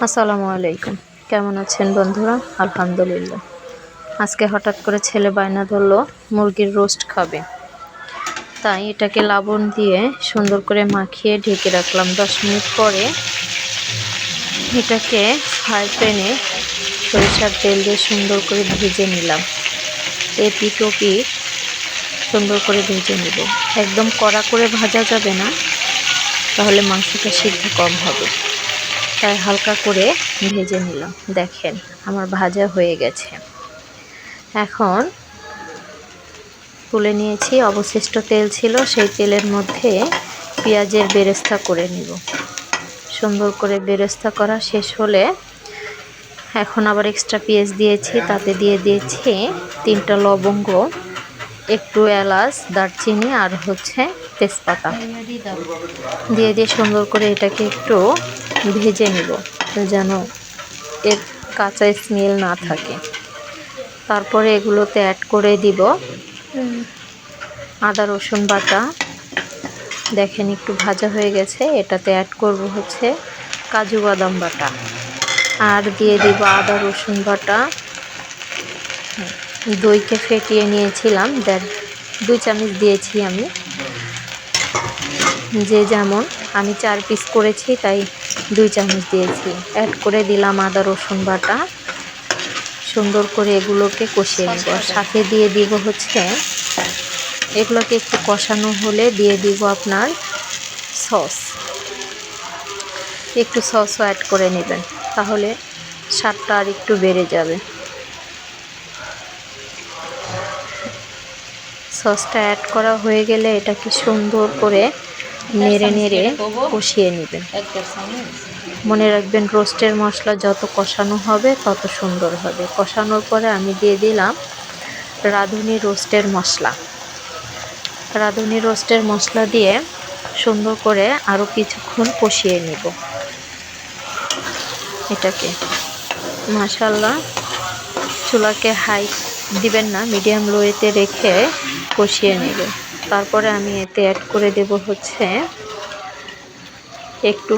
আসসালামু আলাইকুম। কেমন আছেন বন্ধুরা? আলহামদুলিল্লাহ। আজকে হঠাৎ করে ছেলে বায়না ধরলো মুরগির রোস্ট খাবে, তাই এটাকে লবণ দিয়ে সুন্দর করে মাখিয়ে ঢেকে রাখলাম। 10 মিনিট পরে এটাকে ফ্রাই প্যানে সরিষার তেল দিয়ে সুন্দর করে ভেজে নিলাম। এপিঠ ওপিঠ সুন্দর করে ভেজে নেব। একদম কড়া করে ভাজা যাবে না, তাহলে মাংসটা সিদ্ধ কম হবে, তাই হালকা করে ভেজে নিলাম। দেখেন আমার ভাজা হয়ে গেছে। এখন তুলে নিয়েছি, অবশিষ্ট তেল ছিল, সেই তেলের মধ্যে পেঁয়াজের বেরেস্তা করে নিব। সুন্দর করে বেরেস্তা করা শেষ হলে এখন আবার এক্সট্রা পেঁয়াজ দিয়েছি, তাতে দিয়ে দিয়েছি 3টা লবঙ্গ, একটু এলাচ, দারচিনি আর তেজপাতা দিয়ে সুন্দর করে এটাকে একটু ভেজে নিব যেন এর কাঁচা স্মেল না থাকে। তারপরে এগুলোতে অ্যাড করে দিব আদা রসুন বাটা। দেখেন একটু ভাজা হয়ে গেছে, এটাতে অ্যাড করব কাজু বাদাম বাটা, আর দিয়ে দিব আদা রসুন বাটা। দইকে ফেটিয়ে নিয়েছিলাম, 2 চামচ দিয়েছি আমি, যে যেমন আমি 4 পিস করেছি তাই 2 চামচ দিয়েছি। অ্যাড করে দিলাম আদা রসুন বাটা। সুন্দর করে এগুলোকে কষিয়ে নেব। সাথে দিয়ে দিব এগুলোকে একটু কষানো হলে দিয়ে দিব আপনার সস। একটু সসও অ্যাড করে নেবেন, তাহলে স্বাদটা আর একটু বেড়ে যাবে। সসটা অ্যাড করা হয়ে গেলে এটাকে সুন্দর করে নেড়ে নেড়ে কষিয়ে নেবেন। মনে রাখবেন, রোস্টের মশলা যত কষানো হবে তত সুন্দর হবে। কষানোর পরে আমি দিয়ে দিলাম রাঁধুনি রোস্টের মশলা। রাঁধুনি রোস্টের মশলা দিয়ে সুন্দর করে আরও কিছুক্ষণ কষিয়ে নেব এটাকে। মাশাআল্লাহ, চুলাকে হাই দিবেন না, মিডিয়াম লোতে রেখে কষিয়ে নেব। তারপরে আমি এতে অ্যাড করে দেব একটু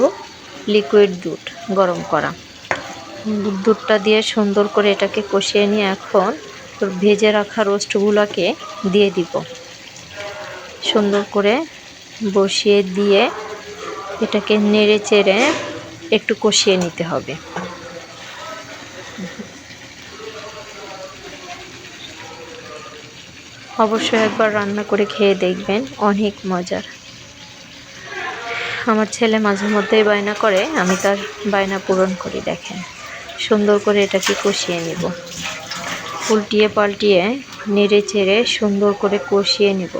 লিকুইড দুধ, গরম করা দুধটা দিয়ে সুন্দর করে এটাকে কষিয়ে নিয়ে এখন ভেজে রাখা রোস্টগুলোকে দিয়ে দিব। সুন্দর করে বসিয়ে দিয়ে এটাকে নেড়ে চেড়ে একটু কষিয়ে নিতে হবে। অবশ্যই একবার রান্না করে খেয়ে দেখবেন, অনেক মজার। আমার ছেলে মাঝে মধ্যেই বায়না করে, আমি তার বায়না পূরণ করি। দেখেন সুন্দর করে এটাকে কষিয়ে নেব, উল্টিয়ে পাল্টিয়ে নেড়ে চেড়ে সুন্দর করে কষিয়ে নেব।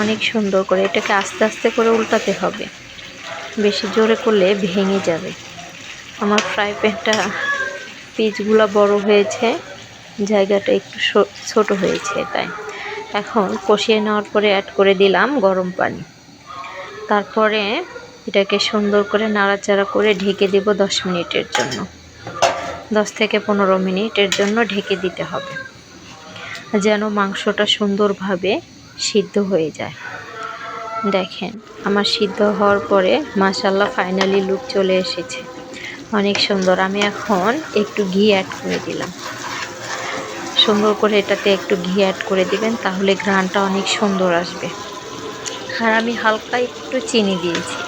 অনেক সুন্দর করে এটাকে আস্তে আস্তে করে উল্টাতে হবে, বেশি জোরে করলে ভেঙে যাবে। আমার ফ্রাই প্যানটা পিচগুলো বড় হয়েছে, জায়গাটা একটু ছোট হয়েছে, তাই। এখন কষিয়ে নেওয়ার পরে অ্যাড করে দিলাম গরম পানি। তারপরে এটাকে সুন্দর করে নাড়াচাড়া করে ঢেকে দেব 10 মিনিটের জন্য। 10 থেকে 15 মিনিটের জন্য ঢেকে দিতে হবে, যেন মাংসটা সুন্দরভাবে সিদ্ধ হয়ে যায়। দেখেন আমার সিদ্ধ হওয়ার পরে মাশাআল্লাহ ফাইনালি লুক চলে এসেছে, অনেক সুন্দর। আমি এখন একটু ঘি অ্যাড করে দিলাম। সুন্দর করে এটাতে একটু ঘি অ্যাড করে দিবেন, তাহলে ঘ্রাণটা অনেক সুন্দর আসবে। আর আমি হালকা একটু চিনি দিয়েছি,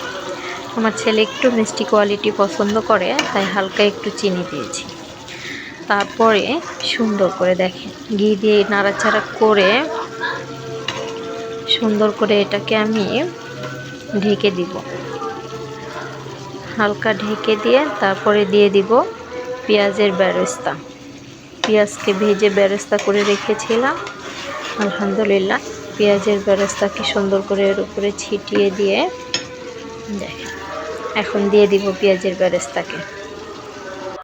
আমার ছেলে একটু মিষ্টি কোয়ালিটি পছন্দ করে, তাই হালকা একটু চিনি দিয়েছি। তারপরে সুন্দর করে দেখেন ঘি দিয়ে নাড়াচাড়া করে সুন্দর করে এটাকে আমি ঢেকে দিব। হালকা ঢেকে দিয়ে তারপরে দিয়ে দিব পেঁয়াজের বেরেস্তা। পেঁয়াজকে ভেজে বেরেস্তা করে রেখেছিলাম। আলহামদুলিল্লাহ, পেঁয়াজের বেরেস্তাকে সুন্দর করে এর উপরে ছিটিয়ে দিয়ে দেখেন এখন দিয়ে দিব পেঁয়াজের বেরেস্তাকে।